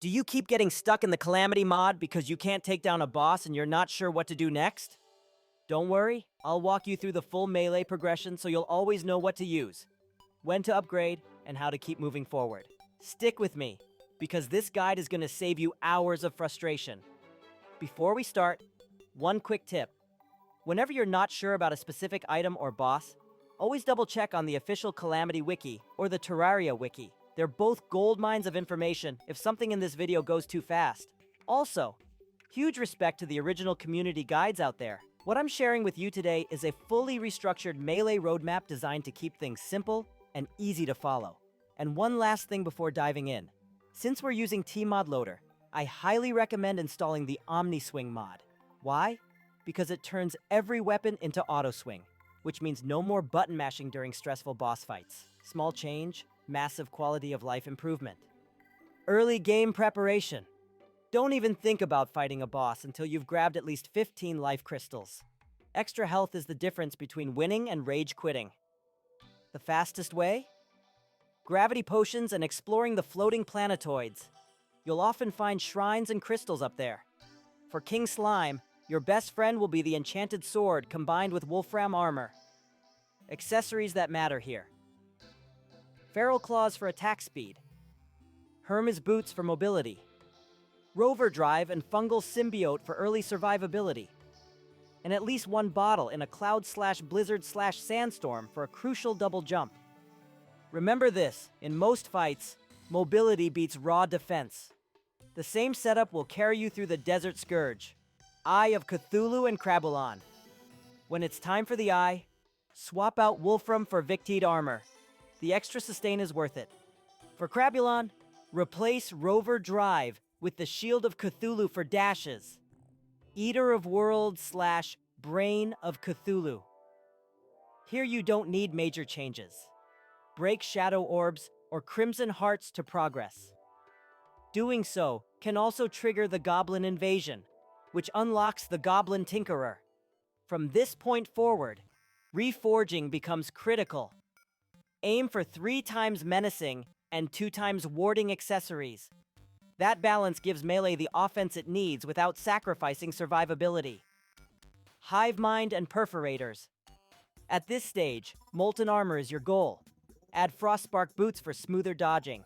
Do you keep getting stuck in the Calamity Mod because you can't take down a boss and you're not sure what to do next? Don't worry, I'll walk you through the full melee progression so you'll always know what to use, when to upgrade, and how to keep moving forward. Stick with me, because this guide is going to save you hours of frustration. Before we start, one quick tip. Whenever you're not sure about a specific item or boss, always double check on the official Calamity Wiki or the Terraria Wiki. They're both gold mines of information if something in this video goes too fast. Also, huge respect to the original community guides out there. What I'm sharing with you today is a fully restructured melee roadmap designed to keep things simple and easy to follow. And one last thing before diving in. Since we're using T-Mod Loader, I highly recommend installing the Omni-Swing mod. Why? Because it turns every weapon into auto-swing, which means no more button mashing during stressful boss fights. Small change, massive quality of life improvement. Early game preparation. Don't even think about fighting a boss until you've grabbed at least 15 life crystals. Extra health is the difference between winning and rage quitting. The fastest way? Gravity potions and exploring the floating planetoids. You'll often find shrines and crystals up there. For King Slime, your best friend will be the enchanted sword combined with Wolfram armor. Accessories that matter here. Feral Claws for attack speed. Hermes Boots for mobility. Rover Drive and Fungal Symbiote for early survivability. And at least one bottle in a cloud/blizzard/sandstorm for a crucial double jump. Remember this, in most fights, mobility beats raw defense. The same setup will carry you through the Desert Scourge, Eye of Cthulhu and Krabulon. When it's time for the Eye, swap out Wolfram for Victide armor. The extra sustain is worth it. For Krabulon, replace Rover Drive with the Shield of Cthulhu for dashes. Eater of Worlds/Brain of Cthulhu. Here you don't need major changes. Break Shadow Orbs or Crimson Hearts to progress. Doing so can also trigger the Goblin Invasion, which unlocks the Goblin Tinkerer. From this point forward, reforging becomes critical. Aim for 3 times menacing and 2 times warding accessories. That balance gives melee the offense it needs without sacrificing survivability. Hive Mind and Perforators. At this stage, Molten Armor is your goal. Add Frostspark Boots for smoother dodging.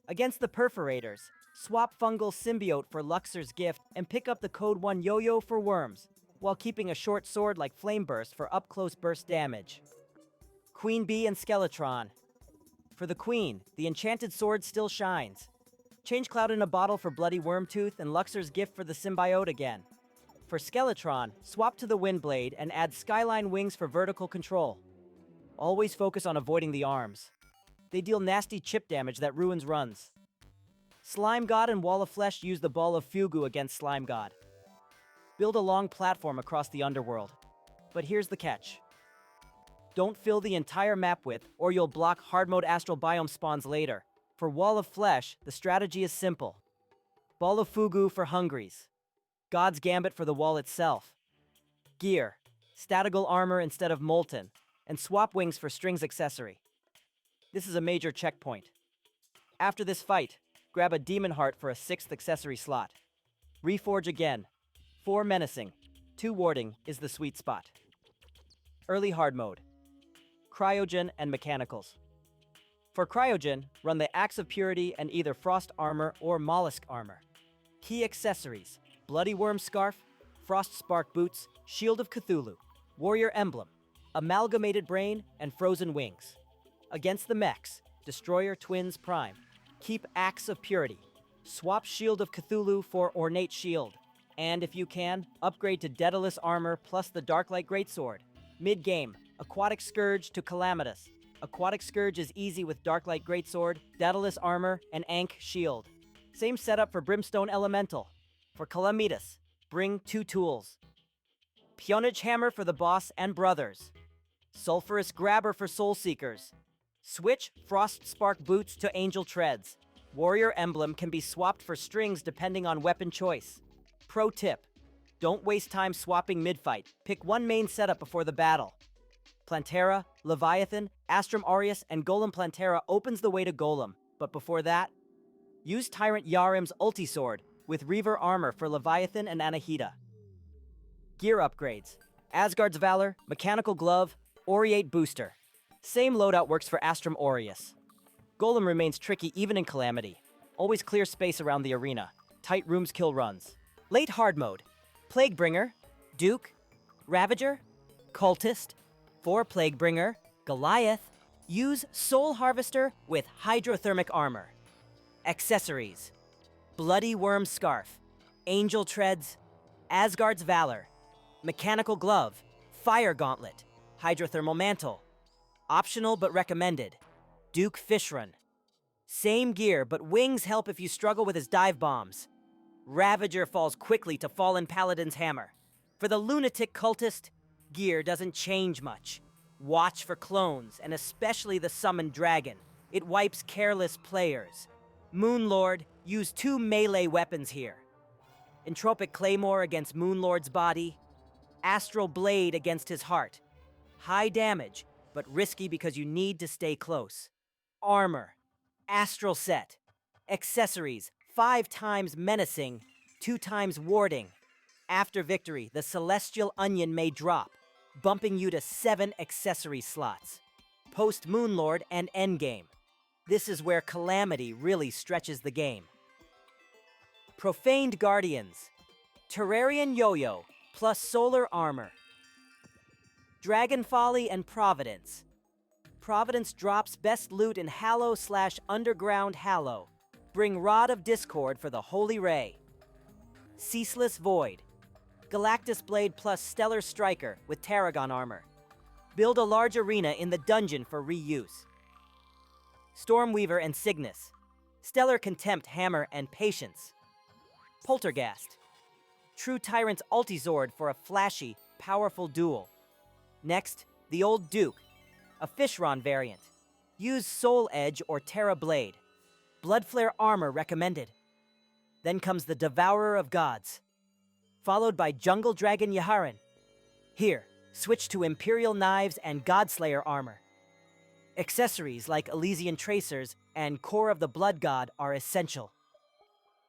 Against the Perforators, swap Fungal Symbiote for Luxor's Gift and pick up the Code 1 Yo-Yo for Worms, while keeping a short sword like Flame Burst for up-close burst damage. Queen Bee and Skeletron. For the Queen, the enchanted sword still shines. Change Cloud in a Bottle for Bloody Wormtooth and Luxor's Gift for the Symbiote again. For Skeletron, swap to the Windblade and add Skyline Wings for vertical control. Always focus on avoiding the arms. They deal nasty chip damage that ruins runs. Slime God and Wall of Flesh use the Ball of Fugu against Slime God. Build a long platform across the underworld. But here's the catch. Don't fill the entire map with, or you'll block hard mode astral biome spawns later. For Wall of Flesh, the strategy is simple. Ball of Fugu for Hungries. God's Gambit for the wall itself. Gear. Statigal armor instead of molten. And swap wings for Strings accessory. This is a major checkpoint. After this fight, grab a Demon Heart for a 6th accessory slot. Reforge again. 4 menacing, 2 warding is the sweet spot. Early hard mode. Cryogen and mechanicals. For Cryogen, run the Axe of Purity and either Frost Armor or Mollusk Armor. Key accessories: Bloody Worm Scarf, Frost Spark Boots, Shield of Cthulhu, Warrior Emblem, Amalgamated Brain, and Frozen Wings. Against the mechs, Destroyer Twins Prime. Keep Axe of Purity. Swap Shield of Cthulhu for Ornate Shield. And if you can, upgrade to Daedalus Armor plus the Darklight Greatsword. Mid-game, Aquatic Scourge to Calamitous. Aquatic Scourge is easy with Darklight Greatsword, Daedalus Armor, and Ankh Shield. Same setup for Brimstone Elemental. For Calamitous, bring 2 tools. Peonage Hammer for the boss and brothers. Sulphurous Grabber for Soul Seekers. Switch Frost Spark Boots to Angel Treads. Warrior Emblem can be swapped for strings depending on weapon choice. Pro tip: don't waste time swapping mid-fight. Pick one main setup before the battle. Plantera, Leviathan, Astrum Aureus, and Golem Plantera opens the way to Golem, but before that, Use Tyrant Yarim's ulti sword with Reaver armor for Leviathan and Anahita. Gear upgrades. Asgard's Valor, Mechanical Glove, Aureate Booster. Same loadout works for Astrum Aureus. Golem remains tricky even in Calamity. Always clear space around the arena. Tight rooms kill runs. Late hard mode. Plaguebringer, Duke, Ravager, Cultist, 4 Plaguebringer, Goliath. Use Soul Harvester with Hydrothermic Armor. Accessories. Bloody Worm Scarf, Angel Treads, Asgard's Valor, Mechanical Glove, Fire Gauntlet, Hydrothermal Mantle. Optional but recommended. Duke Fishrun. Same gear, but wings help if you struggle with his dive bombs. Ravager falls quickly to Fallen Paladin's hammer. For the Lunatic Cultist, gear doesn't change much. Watch for clones, and especially the Summoned Dragon. It wipes careless players. Moonlord, use 2 melee weapons here. Entropic Claymore against Moonlord's body. Astral Blade against his heart. High damage, but risky because you need to stay close. Armor. Astral Set. Accessories. 5 times menacing, 2 times warding. After victory, the Celestial Onion may drop, bumping you to 7 accessory slots. Post Moonlord and endgame. This is where Calamity really stretches the game. Profaned Guardians. Terrarian Yo-Yo plus Solar Armor. Dragon Folly and Providence. Providence drops best loot in Hallow/Underground Hallow. Bring Rod of Discord for the Holy Ray. Ceaseless Void. Galactus Blade plus Stellar Striker with Tarragon Armor. Build a large arena in the dungeon for reuse. Stormweaver and Cygnus. Stellar Contempt Hammer and Patience. Poltergast. True Tyrant's Ultizord for a flashy, powerful duel. Next, the Old Duke, a Fishron variant. Use Soul Edge or Terra Blade. Bloodflare Armor recommended. Then comes the Devourer of Gods, followed by Jungle Dragon Yaharin. Here, switch to Imperial Knives and Godslayer Armor. Accessories like Elysian Tracers and Core of the Blood God are essential.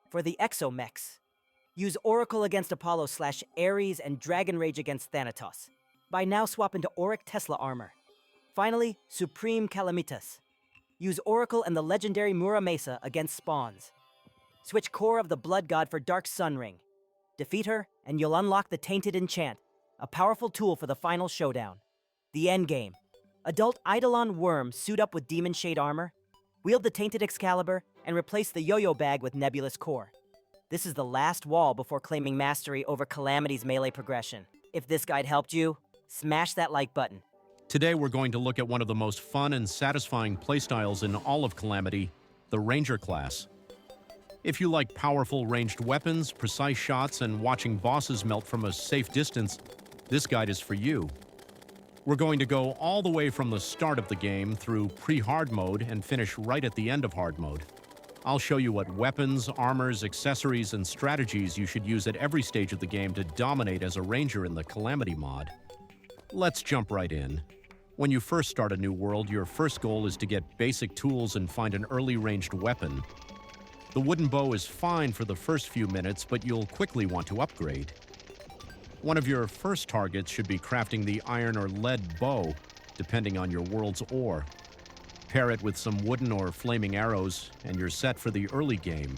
For the Exomechs, use Oracle against Apollo/Ares and Dragon Rage against Thanatos. By now swap into Auric Tesla Armor. Finally, Supreme Calamitas. Use Oracle and the legendary Muramesa against spawns. Switch Core of the Blood God for Dark Sun Ring. Defeat her, and you'll unlock the Tainted Enchant, a powerful tool for the final showdown. The endgame. Adult Eidolon Worm suit up with Demon Shade Armor, wield the Tainted Excalibur, and replace the Yo-Yo Bag with Nebulous Core. This is the last wall before claiming mastery over Calamity's melee progression. If this guide helped you, smash that like button. Today we're going to look at one of the most fun and satisfying playstyles in all of Calamity, the Ranger class. If you like powerful ranged weapons, precise shots, and watching bosses melt from a safe distance, this guide is for you. We're going to go all the way from the start of the game through pre-hard mode and finish right at the end of hard mode. I'll show you what weapons, armors, accessories, and strategies you should use at every stage of the game to dominate as a ranger in the Calamity mod. Let's jump right in. When you first start a new world, your first goal is to get basic tools and find an early ranged weapon. The wooden bow is fine for the first few minutes, but you'll quickly want to upgrade. One of your first targets should be crafting the iron or lead bow, depending on your world's ore. Pair it with some wooden or flaming arrows, and you're set for the early game.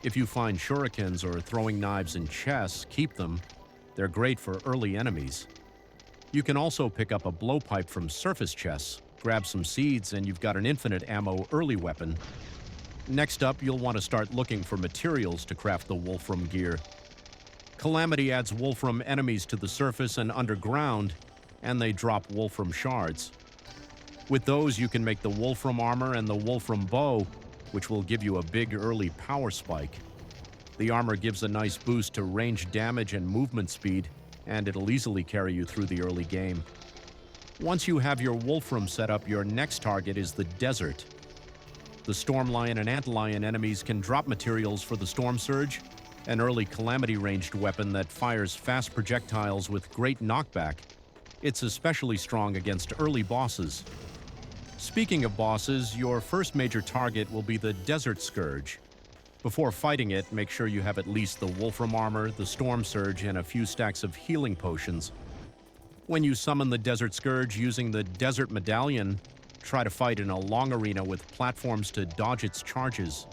If you find shurikens or throwing knives in chests, keep them. They're great for early enemies. You can also pick up a blowpipe from surface chests, grab some seeds, and you've got an infinite ammo early weapon. Next up, you'll want to start looking for materials to craft the Wolfram gear. Calamity adds Wolfram enemies to the surface and underground, and they drop Wolfram shards. With those, you can make the Wolfram armor and the Wolfram bow, which will give you a big early power spike. The armor gives a nice boost to range damage and movement speed, and it'll easily carry you through the early game. Once you have your Wolfram set up, your next target is the desert. The Storm Lion and Ant Lion enemies can drop materials for the Storm Surge, an early Calamity ranged weapon that fires fast projectiles with great knockback. It's especially strong against early bosses. Speaking of bosses, your first major target will be the Desert Scourge. Before fighting it, make sure you have at least the Wolfram armor, the Storm Surge, and a few stacks of healing potions. When you summon the Desert Scourge using the Desert Medallion, try to fight in a long arena with platforms to dodge its charges.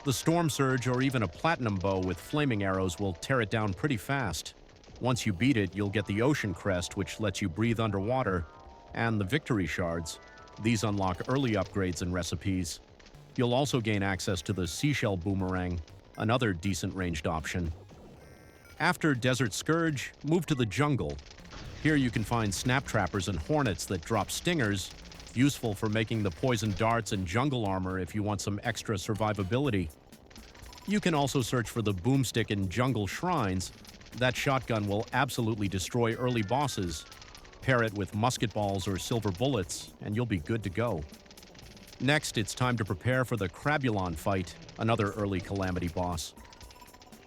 The Storm Surge or even a Platinum Bow with flaming arrows will tear it down pretty fast. Once you beat it, you'll get the Ocean Crest, which lets you breathe underwater, and the Victory Shards. These unlock early upgrades and recipes. You'll also gain access to the Seashell Boomerang, another decent ranged option. After Desert Scourge, move to the jungle. Here you can find snap trappers and hornets that drop stingers, useful for making the poison darts and jungle armor if you want some extra survivability. You can also search for the boomstick in jungle shrines. That shotgun will absolutely destroy early bosses. Pair it with musket balls or silver bullets, and you'll be good to go. Next, it's time to prepare for the Crabulon fight, another early Calamity boss.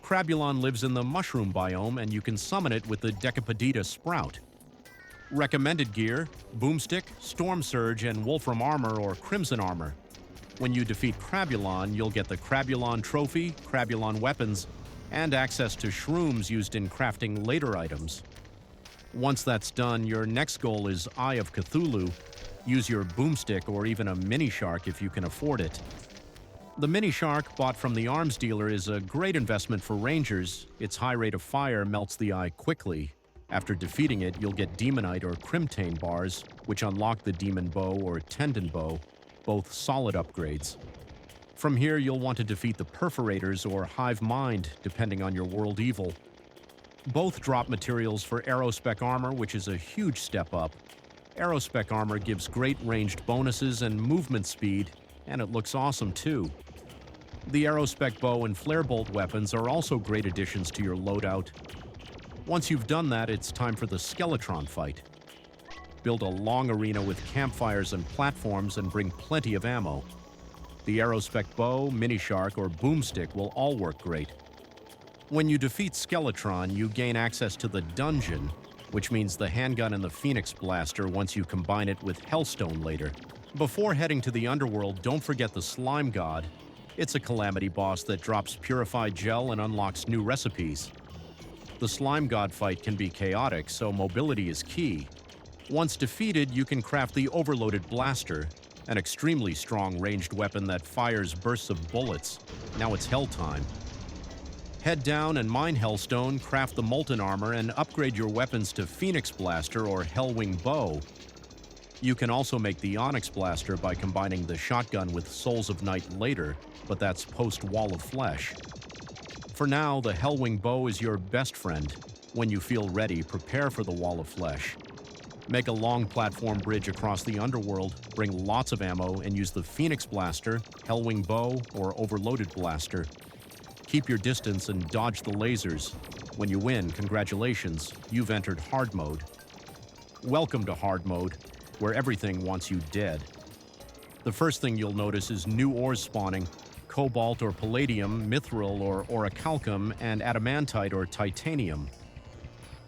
Crabulon lives in the mushroom biome, and you can summon it with the Decapodita Sprout. Recommended gear: Boomstick, Storm Surge, and Wolfram armor or Crimson armor. When you defeat Crabulon, you'll get the Crabulon trophy, Crabulon weapons, and access to shrooms used in crafting later items. Once that's done, your next goal is Eye of Cthulhu. Use your boomstick or even a mini shark if you can afford it. The mini shark, bought from the arms dealer, is a great investment for rangers. Its high rate of fire melts the eye quickly. After defeating it, you'll get Demonite or Crimtane bars, which unlock the Demon Bow or Tendon Bow, both solid upgrades. From here, you'll want to defeat the Perforators or Hive Mind, depending on your world evil. Both drop materials for Aerospec armor, which is a huge step up. Aerospec armor gives great ranged bonuses and movement speed, and it looks awesome too. The Aerospec bow and Flarebolt weapons are also great additions to your loadout. Once you've done that, it's time for the Skeletron fight. Build a long arena with campfires and platforms and bring plenty of ammo. The Aerospec bow, mini shark, or boomstick will all work great. When you defeat Skeletron, you gain access to the dungeon, which means the handgun and the Phoenix Blaster once you combine it with Hellstone later. Before heading to the underworld, don't forget the Slime God. It's a Calamity boss that drops purified gel and unlocks new recipes. The Slime God fight can be chaotic, so mobility is key. Once defeated, you can craft the Overloaded Blaster, an extremely strong ranged weapon that fires bursts of bullets. Now it's hell time. Head down and mine Hellstone, craft the Molten Armor, and upgrade your weapons to Phoenix Blaster or Hellwing Bow. You can also make the Onyx Blaster by combining the shotgun with Souls of Night later, but that's post-Wall of Flesh. For now, the Hellwing Bow is your best friend. When you feel ready, prepare for the Wall of Flesh. Make a long platform bridge across the underworld, bring lots of ammo, and use the Phoenix Blaster, Hellwing Bow, or Overloaded Blaster. Keep your distance and dodge the lasers. When you win, congratulations, you've entered Hard Mode. Welcome to Hard Mode, where everything wants you dead. The first thing you'll notice is new ores spawning: Cobalt or Palladium, Mithril or Orichalcum, and Adamantite or Titanium.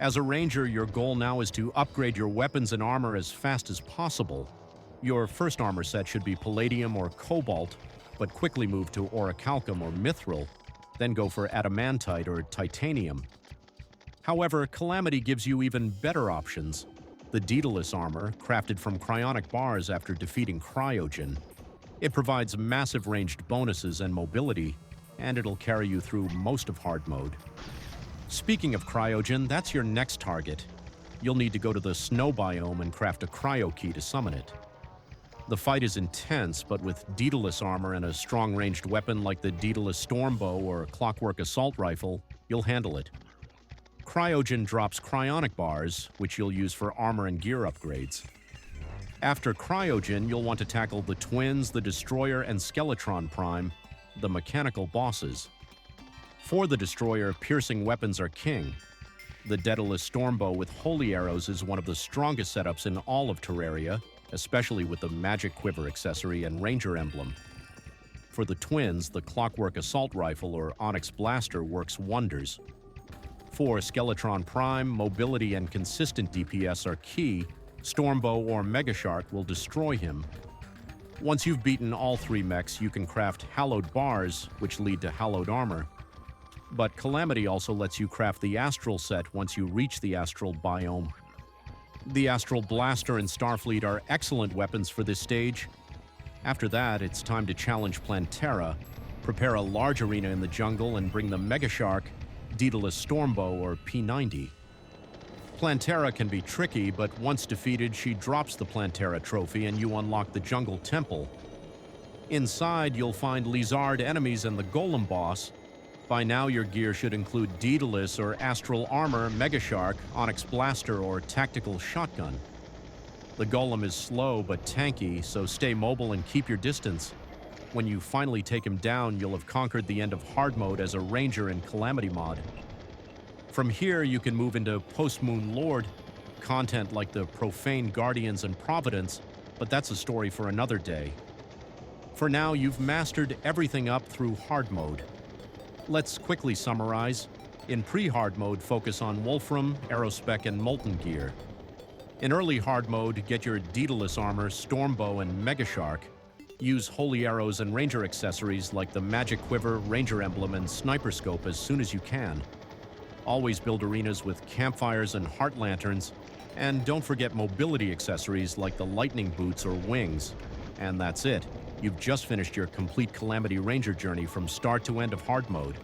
As a ranger, your goal now is to upgrade your weapons and armor as fast as possible. Your first armor set should be Palladium or Cobalt, but quickly move to Orichalcum or Mithril, then go for Adamantite or Titanium. However, Calamity gives you even better options. The Daedalus armor, crafted from cryonic bars after defeating Cryogen. It provides massive ranged bonuses and mobility, and it'll carry you through most of Hard Mode. Speaking of Cryogen, that's your next target. You'll need to go to the snow biome and craft a cryo key to summon it. The fight is intense, but with Daedalus armor and a strong ranged weapon like the Daedalus Stormbow or Clockwork Assault Rifle, you'll handle it. Cryogen drops cryonic bars, which you'll use for armor and gear upgrades. After Cryogen, you'll want to tackle the Twins, the Destroyer, and Skeletron Prime, the mechanical bosses. For the Destroyer, piercing weapons are king. The Daedalus Stormbow with holy arrows is one of the strongest setups in all of Terraria, especially with the Magic Quiver accessory and Ranger emblem. For the Twins, the Clockwork Assault Rifle or Onyx Blaster works wonders. For Skeletron Prime, mobility and consistent DPS are key. Stormbow or Megashark will destroy him. Once you've beaten all 3 mechs, you can craft hallowed bars, which lead to hallowed armor. But Calamity also lets you craft the Astral set once you reach the Astral biome. The Astral Blaster and Starfleet are excellent weapons for this stage. After that, it's time to challenge Plantera, prepare a large arena in the jungle, and bring the Mega Shark, Daedalus Stormbow, or P90. Plantera can be tricky, but once defeated, she drops the Plantera trophy and you unlock the Jungle Temple. Inside, you'll find Lizard enemies and the Golem boss. By now, your gear should include Daedalus or Astral Armor, Mega Shark, Onyx Blaster, or Tactical Shotgun. The Golem is slow but tanky, so stay mobile and keep your distance. When you finally take him down, you'll have conquered the end of hard mode as a ranger in Calamity Mod. From here, you can move into Post-Moon Lord, content like the Profane Guardians and Providence, but that's a story for another day. For now, you've mastered everything up through hard mode. Let's quickly summarize. In pre-hard mode, focus on Wolfram, Aerospec, and Molten gear. In early hard mode, get your Daedalus armor, Stormbow, and Mega Shark. Use holy arrows and ranger accessories like the Magic Quiver, Ranger Emblem, and Sniper Scope as soon as you can. Always build arenas with campfires and heart lanterns, and don't forget mobility accessories like the lightning boots or wings. And that's it. You've just finished your complete Calamity Ranger journey from start to end of hard mode.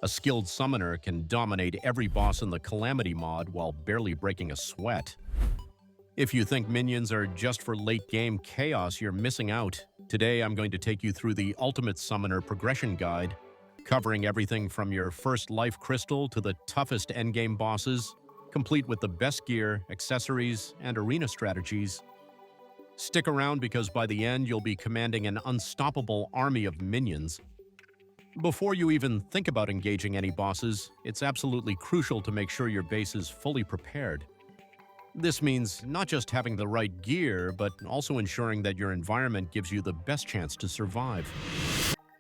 A skilled summoner can dominate every boss in the Calamity mod while barely breaking a sweat. If you think minions are just for late-game chaos, you're missing out. Today, I'm going to take you through the Ultimate Summoner Progression Guide, covering everything from your first life crystal to the toughest endgame bosses, complete with the best gear, accessories, and arena strategies. Stick around because by the end, you'll be commanding an unstoppable army of minions. Before you even think about engaging any bosses, it's absolutely crucial to make sure your base is fully prepared. This means not just having the right gear, but also ensuring that your environment gives you the best chance to survive.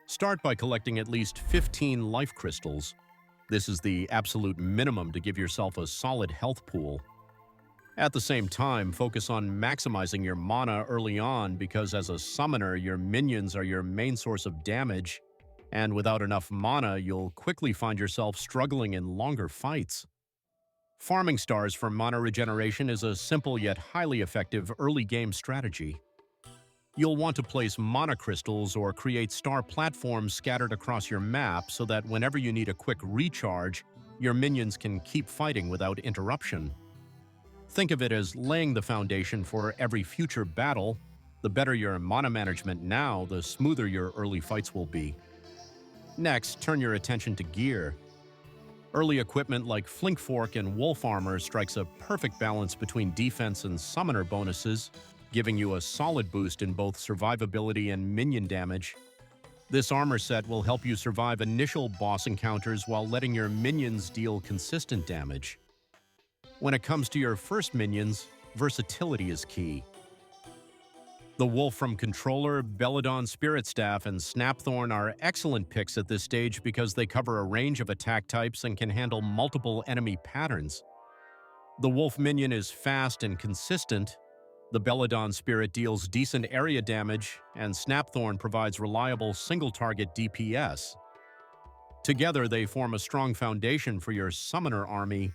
Start by collecting at least 15 life crystals. This is the absolute minimum to give yourself a solid health pool. At the same time, focus on maximizing your mana early on because as a summoner, your minions are your main source of damage, and without enough mana, you'll quickly find yourself struggling in longer fights. Farming stars for mana regeneration is a simple yet highly effective early game strategy. You'll want to place mana crystals or create star platforms scattered across your map so that whenever you need a quick recharge, your minions can keep fighting without interruption. Think of it as laying the foundation for every future battle. The better your mana management now, the smoother your early fights will be. Next, turn your attention to gear. Early equipment like Flink Fork and Wolf Armor strikes a perfect balance between defense and summoner bonuses, giving you a solid boost in both survivability and minion damage. This armor set will help you survive initial boss encounters while letting your minions deal consistent damage. When it comes to your first minions, versatility is key. The Wolfram Controller, Belladon Spirit Staff, and Snapthorn are excellent picks at this stage because they cover a range of attack types and can handle multiple enemy patterns. The Wolf minion is fast and consistent. The Belladon Spirit deals decent area damage, and Snapthorn provides reliable single-target DPS. Together, they form a strong foundation for your summoner army.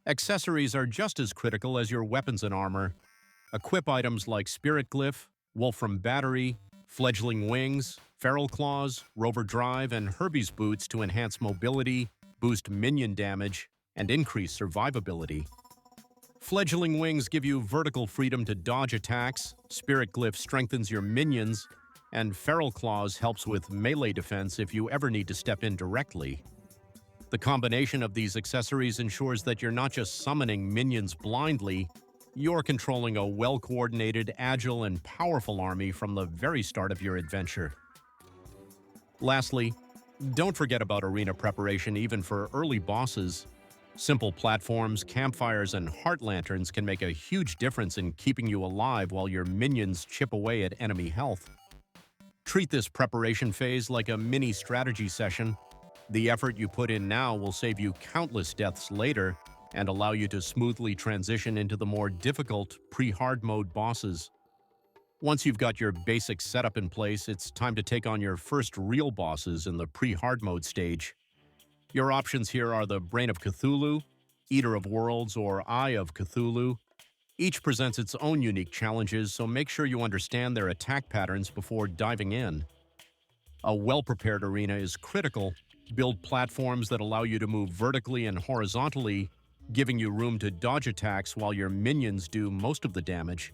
Accessories are just as critical as your weapons and armor. Equip items like Spirit Glyph, Wolfram Battery, Fledgling Wings, Feral Claws, Rover Drive, and Herbie's Boots to enhance mobility, boost minion damage, and increase survivability. Fledgling Wings give you vertical freedom to dodge attacks, Spirit Glyph strengthens your minions, and Feral Claws helps with melee defense if you ever need to step in directly. The combination of these accessories ensures that you're not just summoning minions blindly, you're controlling a well-coordinated, agile, and powerful army from the very start of your adventure. Lastly, don't forget about arena preparation even for early bosses. Simple platforms, campfires, and heart lanterns can make a huge difference in keeping you alive while your minions chip away at enemy health. Treat this preparation phase like a mini strategy session. The effort you put in now will save you countless deaths later and allow you to smoothly transition into the more difficult pre-hard mode bosses. Once you've got your basic setup in place, it's time to take on your first real bosses in the pre-hard mode stage. Your options here are the Brain of Cthulhu, Eater of Worlds, or Eye of Cthulhu. Each presents its own unique challenges, so make sure you understand their attack patterns before diving in. A well-prepared arena is critical. Build platforms that allow you to move vertically and horizontally, giving you room to dodge attacks while your minions do most of the damage.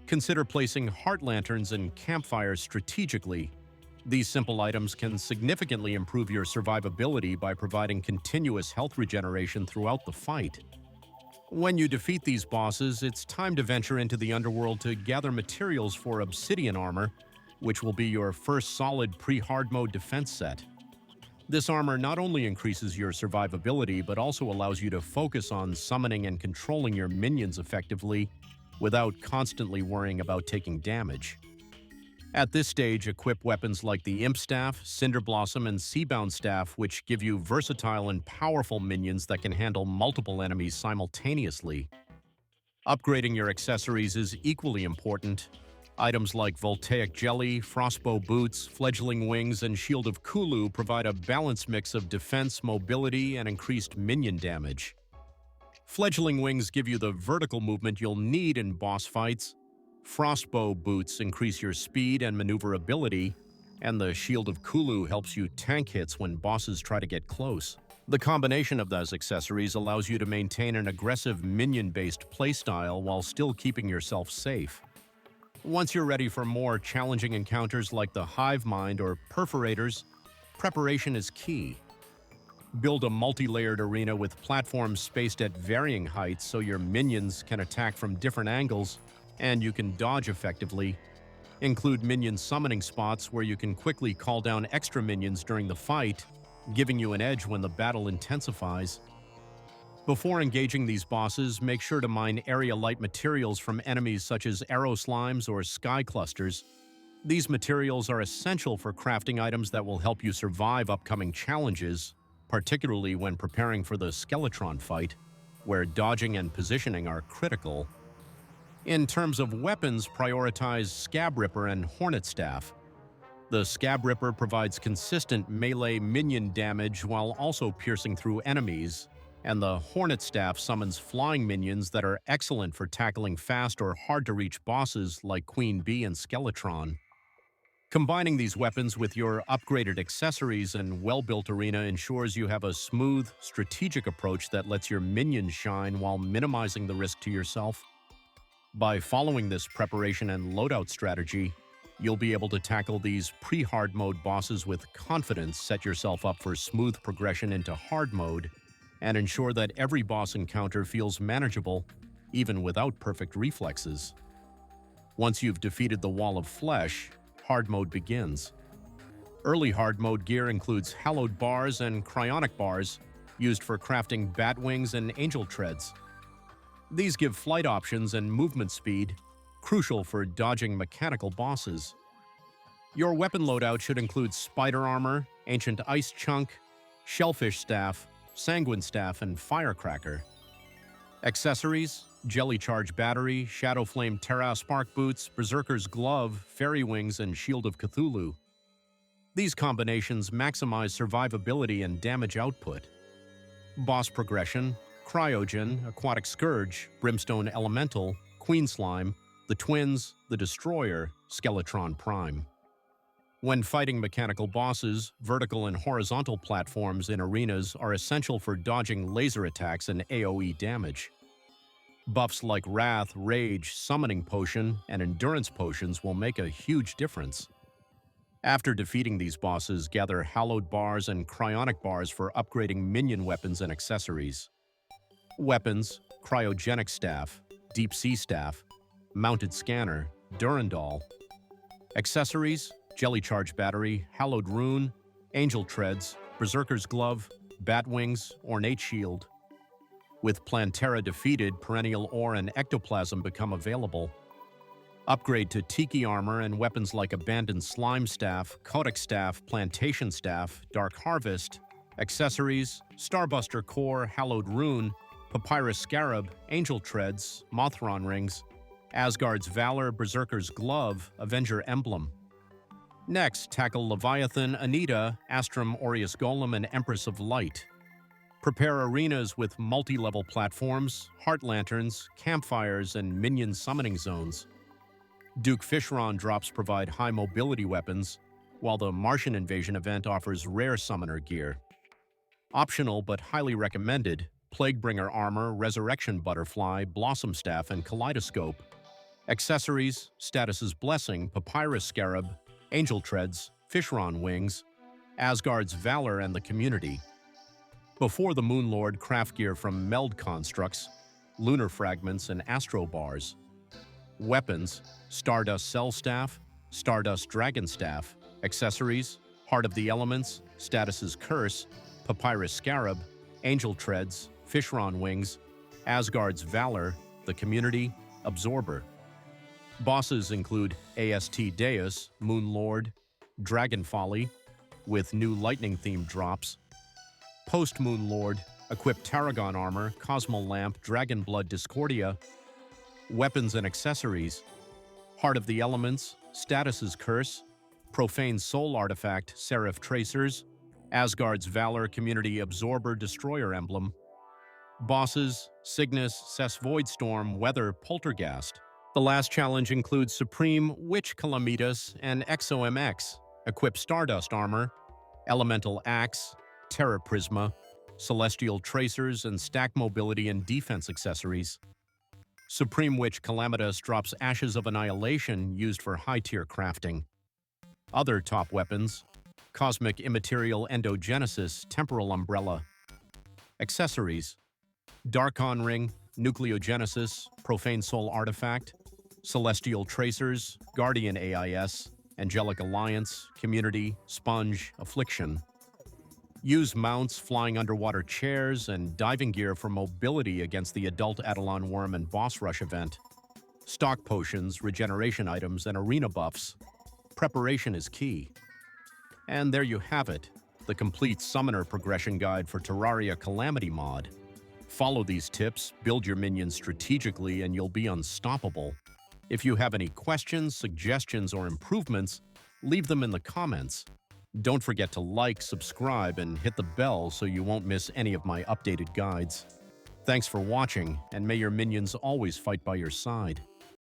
Consider placing heart lanterns and campfires strategically. These simple items can significantly improve your survivability by providing continuous health regeneration throughout the fight. When you defeat these bosses, it's time to venture into the underworld to gather materials for obsidian armor, which will be your first solid pre-hard mode defense set. This armor not only increases your survivability, but also allows you to focus on summoning and controlling your minions effectively without constantly worrying about taking damage. At this stage, equip weapons like the Imp Staff, Cinder Blossom, and Seabound Staff, which give you versatile and powerful minions that can handle multiple enemies simultaneously. Upgrading your accessories is equally important. Items like Voltaic Jelly, Frostbow Boots, Fledgling Wings, and Shield of Cthulhu provide a balanced mix of defense, mobility, and increased minion damage. Fledgling Wings give you the vertical movement you'll need in boss fights. Frostbow Boots increase your speed and maneuverability, and the Shield of Cthulhu helps you tank hits when bosses try to get close. The combination of those accessories allows you to maintain an aggressive minion-based playstyle while still keeping yourself safe. Once you're ready for more challenging encounters like the Hive Mind or Perforators, preparation is key. Build a multi-layered arena with platforms spaced at varying heights so your minions can attack from different angles and you can dodge effectively. Include minion summoning spots where you can quickly call down extra minions during the fight, giving you an edge when the battle intensifies. Before engaging these bosses, make sure to mine area-light materials from enemies such as arrow slimes or sky clusters. These materials are essential for crafting items that will help you survive upcoming challenges, particularly when preparing for the Skeletron fight, where dodging and positioning are critical. In terms of weapons, prioritize Scab Ripper and Hornet Staff. The Scab Ripper provides consistent melee minion damage while also piercing through enemies, and the Hornet Staff summons flying minions that are excellent for tackling fast or hard-to-reach bosses like Queen Bee and Skeletron. Combining these weapons with your upgraded accessories and well-built arena ensures you have a smooth, strategic approach that lets your minions shine while minimizing the risk to yourself. By following this preparation and loadout strategy, you'll be able to tackle these pre-hard mode bosses with confidence, set yourself up for smooth progression into hard mode, and ensure that every boss encounter feels manageable, even without perfect reflexes. Once you've defeated the Wall of Flesh, hard mode begins. Early hard mode gear includes hallowed bars and cryonic bars, used for crafting bat wings and angel treads. These give flight options and movement speed, crucial for dodging mechanical bosses. Your weapon loadout should include spider armor, ancient ice chunk, shellfish staff, sanguine staff, and firecracker. Accessories: jelly charge battery, shadow flame Terra spark boots, berserker's glove, fairy wings, and shield of Cthulhu. These combinations maximize survivability and damage output. Boss progression: Cryogen, Aquatic Scourge, Brimstone Elemental, Queen Slime, the Twins, the Destroyer, Skeletron Prime. When fighting mechanical bosses, vertical and horizontal platforms in arenas are essential for dodging laser attacks and AoE damage. Buffs like Wrath, Rage, Summoning Potion, and Endurance Potions will make a huge difference. After defeating these bosses, gather Hallowed Bars and Cryonic Bars for upgrading minion weapons and accessories. Weapons: Cryogenic Staff, Deep Sea Staff, Mounted Scanner, Durandal. Accessories: Jelly Charge Battery, Hallowed Rune, Angel Treads, Berserker's Glove, Bat Wings, Ornate Shield. With Plantera defeated, Perennial Ore and Ectoplasm become available. Upgrade to Tiki Armor and weapons like Abandoned Slime Staff, Kodak Staff, Plantation Staff, Dark Harvest. Accessories: Starbuster Core, Hallowed Rune, Papyrus Scarab, Angel Treads, Mothron Rings. Asgard's Valor, Berserker's Glove, Avenger Emblem. Next, tackle Leviathan, Anita, Astrum Aureus Golem, and Empress of Light. Prepare arenas with multi-level platforms, heart lanterns, campfires, and minion summoning zones. Duke Fishron drops provide high mobility weapons, while the Martian Invasion event offers rare summoner gear. Optional but highly recommended, Plaguebringer armor, Resurrection Butterfly, Blossom Staff, and Kaleidoscope. Accessories, Status's Blessing, Papyrus Scarab, Angel Treads, Fishron Wings, Asgard's Valor, and the Community. Before the Moonlord, craft gear from Meld Constructs, Lunar Fragments, and Astro Bars. Weapons, Stardust Cell Staff, Stardust Dragon Staff. Accessories, Heart of the Elements, Status's Curse, Papyrus Scarab, Angel Treads, Fishron Wings, Asgard's Valor, the Community, Absorber. Bosses include AST Deus, Moonlord, Dragon Folly, with new lightning-themed drops. Post-Moonlord, equip Tarragon Armor, Cosmo Lamp, Dragon Blood Discordia. Weapons and accessories, Heart of the Elements, Status's Curse, Profane Soul Artifact, Seraph Tracers, Asgard's Valor Community Absorber Destroyer Emblem. Bosses, Cygnus, Cess Voidstorm, Weather, Poltergast. The last challenge includes Supreme, Witch Calamitas, and XOMX. Equip Stardust Armor, Elemental Axe, Terra Prisma, Celestial Tracers, and stack mobility and defense accessories. Supreme Witch Calamitas drops Ashes of Annihilation used for high-tier crafting. Other top weapons, Cosmic Immaterial Endogenesis, Temporal Umbrella. Accessories, Darkon Ring, Nucleogenesis, Profane Soul Artifact, Celestial Tracers, Guardian AIS, Angelic Alliance, Community, Sponge, Affliction. Use mounts, flying underwater chairs, and diving gear for mobility against the Adult Eidolon Worm and Boss Rush event. Stock potions, regeneration items, and arena buffs. Preparation is key. And there you have it, the complete summoner progression guide for Terraria Calamity Mod. Follow these tips, build your minions strategically, and you'll be unstoppable. If you have any questions, suggestions, or improvements, leave them in the comments. Don't forget to like, subscribe, and hit the bell so you won't miss any of my updated guides. Thanks for watching, and may your minions always fight by your side.